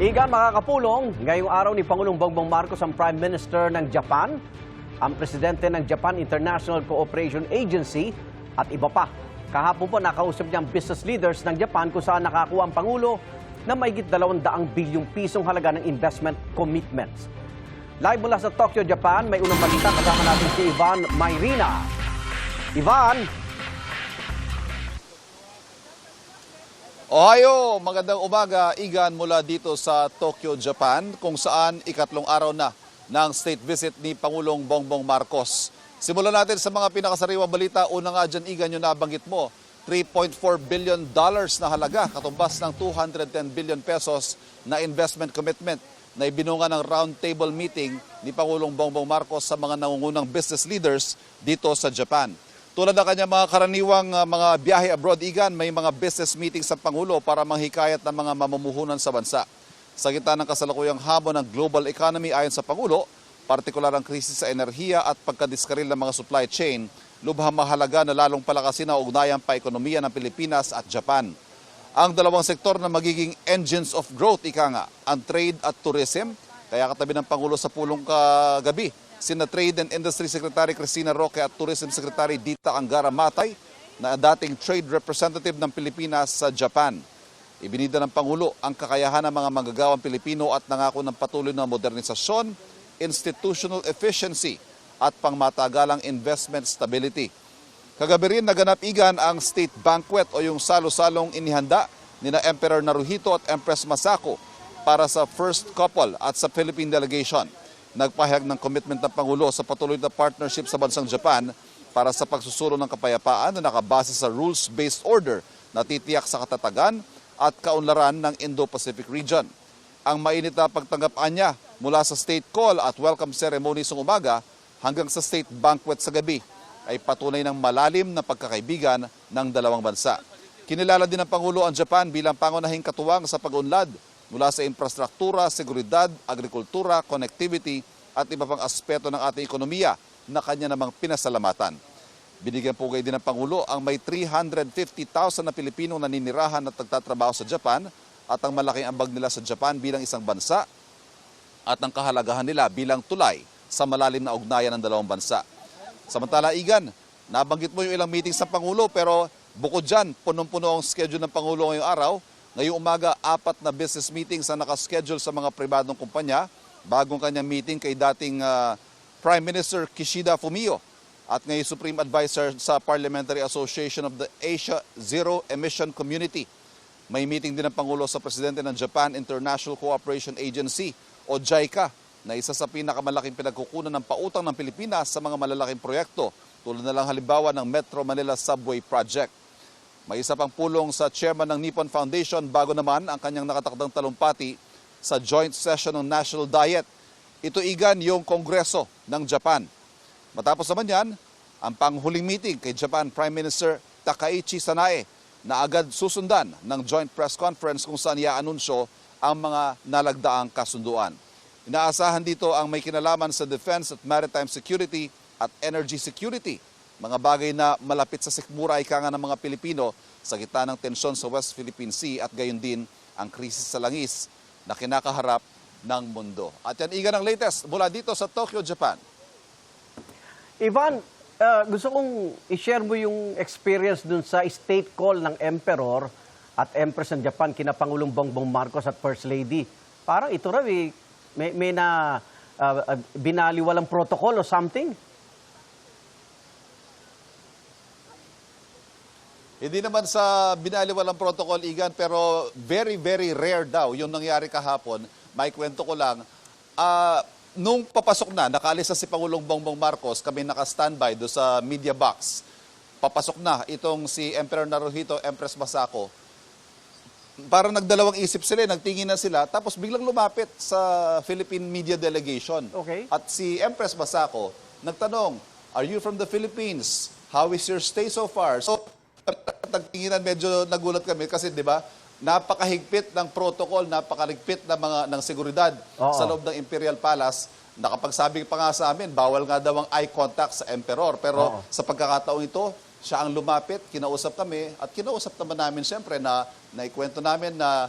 Igan, makakapulong ngayong araw ni Pangulong Bongbong Marcos ang Prime Minister ng Japan, ang Presidente ng Japan International Cooperation Agency at iba pa. Kahapon po nakausap niya ang business leaders ng Japan kung saan nakakuha ang Pangulo na mahigit 200 bilyong pisong halaga ng investment commitments. Live mula sa Tokyo, Japan, may unang balita kasama natin si Ivan Mayrina. Ivan! Ohayo, magandang umaga, Igan, mula dito sa Tokyo, Japan, kung saan ikatlong araw na ng state visit ni Pangulong Bongbong Marcos. Simulan natin sa mga pinakasariwang balita. Una nga dyan, Igan, yung nabanggit mo, $3.4 billion na halaga, katumbas ng 210 billion pesos na investment commitment na ibinunga ng roundtable meeting ni Pangulong Bongbong Marcos sa mga nangungunang business leaders dito sa Japan. Tulad ng kanyang mga karaniwang mga biyahe abroad, Igan, may mga business meeting sa Pangulo para manghikayat ng mga mamumuhunan sa bansa. Sa gitna ng kasalukuyang hamon ng global economy ayon sa Pangulo, partikular ang krisis sa enerhiya at pagkadiskaril ng mga supply chain, lubhang mahalaga na lalong palakasin ang ugnayang pa-ekonomiya ng Pilipinas at Japan. Ang dalawang sektor na magiging engines of growth, ika nga, ang trade at tourism, kaya katabi ng Pangulo sa pulong kagabi, sina Trade and Industry Secretary Cristina Roque at Tourism Secretary Dita Angara Matay na dating trade representative ng Pilipinas sa Japan. Ibinida ng Pangulo ang kakayahan ng mga manggagawang Pilipino at nangako ng patuloy na modernisasyon, institutional efficiency at pangmatagalang investment stability. Kagabi rin naganap, Igan, ang state banquet o yung salo-salong inihanda nina Emperor Naruhito at Empress Masako para sa first couple at sa Philippine delegation. Nagpahayag ng commitment ng Pangulo sa patuloy na partnership sa bansang Japan para sa pagsusulong ng kapayapaan na nakabase sa rules-based order na titiyak sa katatagan at kaunlaran ng Indo-Pacific region. Ang mainit na pagtanggap niya mula sa state call at welcome ceremony sa umaga hanggang sa state banquet sa gabi ay patunay ng malalim na pagkakaibigan ng dalawang bansa. Kinilala din ng Pangulo ang Japan bilang pangunahing katuwang sa pag-unlad mula sa infrastruktura, seguridad, agrikultura, connectivity at iba pang aspeto ng ating ekonomiya na kanya namang pinasalamatan. Binigyan pugay din ng Pangulo ang may 350,000 na Pilipinong naninirahan at nagtatrabaho sa Japan at ang malaking ambag nila sa Japan bilang isang bansa at ang kahalagahan nila bilang tulay sa malalim na ugnayan ng dalawang bansa. Samantala, Igan, nabanggit mo yung ilang meetings sa Pangulo pero bukod dyan, punong-puno ang schedule ng Pangulo ngayong araw. Ngayong umaga, 4 na business meetings ang nakaschedule sa mga pribadong kumpanya. Bagong kanyang meeting kay dating Prime Minister Kishida Fumio at ngayon Supreme Advisor sa Parliamentary Association of the Asia Zero Emission Community. May meeting din ng Pangulo sa Presidente ng Japan International Cooperation Agency o JICA na isa sa pinakamalaking pinagkukunan ng pautang ng Pilipinas sa mga malalaking proyekto tulad na lang halimbawa ng Metro Manila Subway Project. May isa pang pulong sa chairman ng Nippon Foundation bago naman ang kanyang nakatakdang talumpati sa joint session ng National Diet. Ito, Igan, yung Kongreso ng Japan. Matapos naman yan, ang panghuling meeting kay Japan Prime Minister Takaichi Sanae na agad susundan ng joint press conference kung saan i-anunsyo ang mga nalagdaang kasunduan. Inaasahan dito ang may kinalaman sa defense at maritime security at energy security. Mga bagay na malapit sa sikmura ika nga ng mga Pilipino sa gitna ng tensyon sa West Philippine Sea at gayon din ang krisis sa langis na kinakaharap ng mundo. At yan, Igan, ang latest mula dito sa Tokyo, Japan. Ivan, gusto kong i-share mo yung experience dun sa state call ng Emperor at Empress ng Japan kina Pangulong Bongbong Marcos at First Lady. Parang ito raw may na binaliwalang protocol o something. Hindi naman sa binaliwalang protocol, Igan, pero very, very rare daw yung nangyari kahapon. May kwento ko lang. Nung papasok na, nakaalis na si Pangulong Bongbong Marcos, kami naka-standby do sa media box. Papasok na itong si Emperor Naruhito, Empress Masako. Parang nagdalawang isip sila, nagtingin na sila, tapos biglang lumapit sa Philippine Media Delegation. Okay. At si Empress Masako nagtanong, "Are you from the Philippines? How is your stay so far?" So, nagtinginan, medyo nagulat kami kasi 'di ba, napakahigpit ng protocol, napakahigpit ng seguridad sa loob ng Imperial Palace. Nakapagsabi pa nga sa amin, bawal nga daw ang eye contact sa Emperor. Pero sa pagkakataong ito, siya ang lumapit, kinausap kami, at kinausap naman namin siyempre na naikwento namin na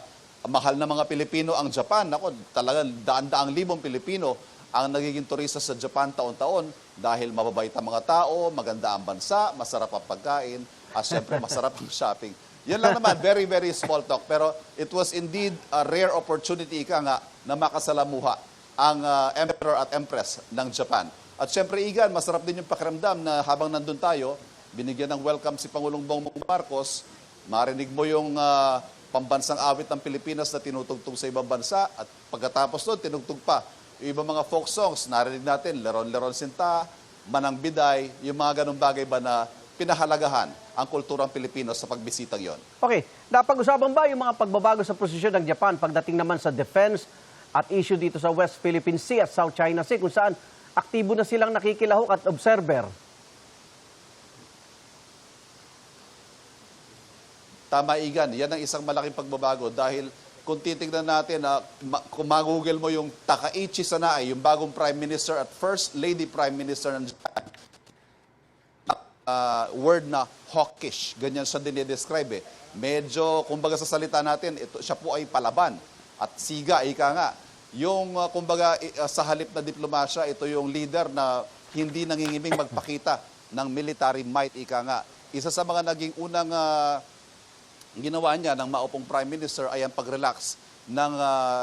mahal na mga Pilipino ang Japan. Ako, talagang daan-daang libong Pilipino ang nagiging turista sa Japan taon-taon dahil mababait ang mga tao, maganda ang bansa, masarap ang pagkain, at syempre masarap ang shopping. Yan lang naman, very, very small talk. Pero it was indeed a rare opportunity ika nga na makasalamuha ang Emperor at Empress ng Japan. At syempre, Igan, masarap din yung pakiramdam na habang nandun tayo, binigyan ng welcome si Pangulong Bongbong Marcos, marinig mo yung pambansang awit ng Pilipinas na tinutugtog sa ibang bansa at pagkatapos doon, tinugtog pa yung ibang mga folk songs, narinig natin, Leron-Leron Sinta, Manang Biday, yung mga ganung bagay ba na pinahalagahan ang kulturang Pilipino sa pagbisitang yon. Okay, napag-usapan ba yung mga pagbabago sa posisyon ng Japan pagdating naman sa defense at issue dito sa West Philippine Sea at South China Sea kung saan aktibo na silang nakikilahok at observer? Tama, Igan. Yan ang isang malaking pagbabago dahil kung titignan natin, kung mag-google mo yung Takaichi Sanae, yung bagong Prime Minister at First Lady Prime Minister ng Japan, word na hawkish. Ganyan siya dinidescribe eh. Medyo, kumbaga sa salita natin, siya po ay palaban. At siga, ika nga. Yung, kumbaga, sa halip na diplomasya, ito yung leader na hindi nangingiming magpakita ng military might, ika nga. Isa sa mga naging unang ginawa niya ng maupong Prime Minister ay ang pag-relax ng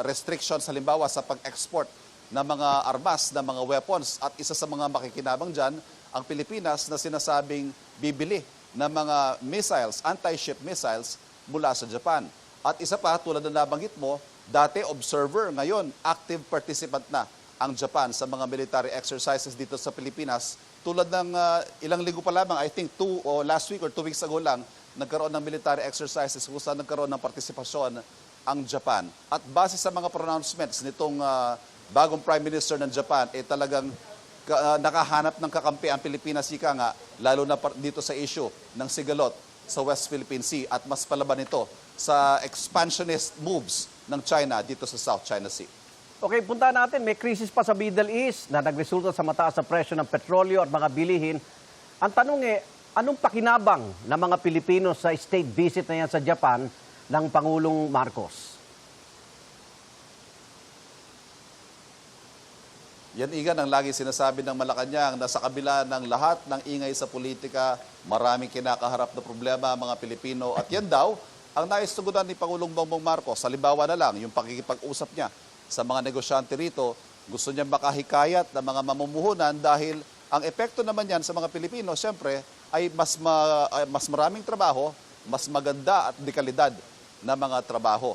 restrictions halimbawa sa pag-export ng mga armas, ng mga weapons. At isa sa mga makikinabang dyan, ang Pilipinas na sinasabing bibili ng mga missiles, anti-ship missiles mula sa Japan. At isa pa, tulad na nabanggit mo, dati observer, ngayon active participant na ang Japan sa mga military exercises dito sa Pilipinas. Tulad ng ilang linggo pa lamang, I think last week or 2 weeks ago lang, nagkaroon ng military exercises kung saan nagkaroon ng partisipasyon ang Japan. At base sa mga pronouncements nitong bagong Prime Minister ng Japan, talagang nakahanap ng kakampi ang Pilipinas, ika nga, lalo na dito sa issue ng sigalot sa West Philippine Sea at mas palaban ito sa expansionist moves ng China dito sa South China Sea. Okay, punta natin. May krisis pa sa Middle East na nagresulta sa mataas na presyo ng petrolyo at mga bilihin. Ang tanong anong pakinabang ng mga Pilipino sa state visit na yan sa Japan ng Pangulong Marcos? Yan, Igan, ang lagi sinasabi ng Malacanang na sa kabila ng lahat ng ingay sa politika, maraming kinakaharap na problema ang mga Pilipino. At yan daw, ang nais tugunan ni Pangulong Bongbong Marcos, halimbawa na lang, yung pakikipag-usap niya sa mga negosyante rito, gusto niya makahikayat ng mga mamumuhunan dahil ang epekto naman yan sa mga Pilipino, siyempre, ay mas maraming trabaho, mas maganda at dekalidad na mga trabaho.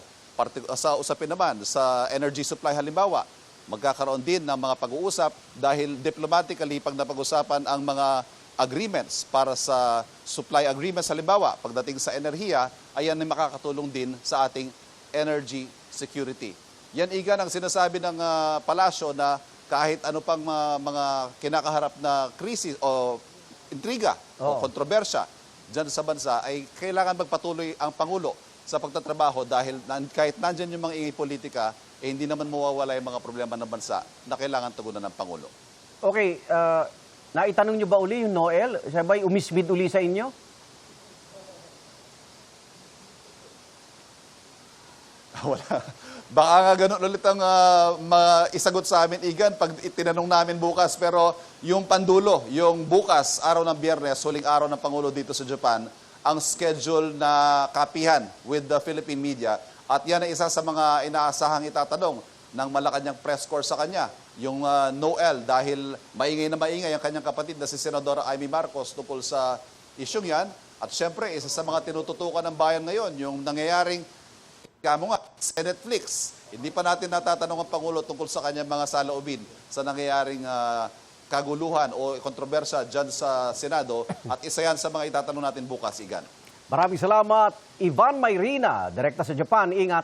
Sa usapin naman, sa energy supply halimbawa, magkakaroon din ng mga pag-uusap dahil diplomatically pag napag-usapan ang mga agreements para sa supply agreements halimbawa, pagdating sa enerhiya, ayan ay makakatulong din sa ating energy security. Yan, Igan, ang sinasabi ng palasyo na kahit ano pang mga kinakaharap na krisis o intriga o kontrobersya dyan sa bansa, ay kailangan magpatuloy ang Pangulo sa pagtatrabaho dahil kahit nandyan yung mga ingay politika, hindi naman mawawala yung mga problema ng bansa na kailangan tugunan ng Pangulo. Okay, naitanong nyo ba uli yung Noel? Siya ba'y umismid uli sa inyo? Wala. Baka nga ganun ulit ang isagot sa amin, Igan, pag itinanong namin bukas. Pero yung pandulo, yung bukas, araw ng Biyernes, huling araw ng Pangulo dito sa Japan, ang schedule na kapihan with the Philippine media. At yan ay isa sa mga inaasahang itatanong ng Malacanang press corps sa kanya. Yung Noel, dahil maingay na maingay ang kanyang kapatid na si Senadora Amy Marcos tungkol sa isyong yan. At syempre, isa sa mga tinututukan ng bayan ngayon, yung nangyayaring kamo nga, Senate Flix. Hindi pa natin natatanong ang Pangulo tungkol sa kanyang mga saloobin sa nangyayaring kaguluhan o kontrobersya dyan sa Senado. At isa yan sa mga itatanong natin bukas, Igan. Maraming salamat, Ivan Mayrina, direkta sa Japan. Ingat.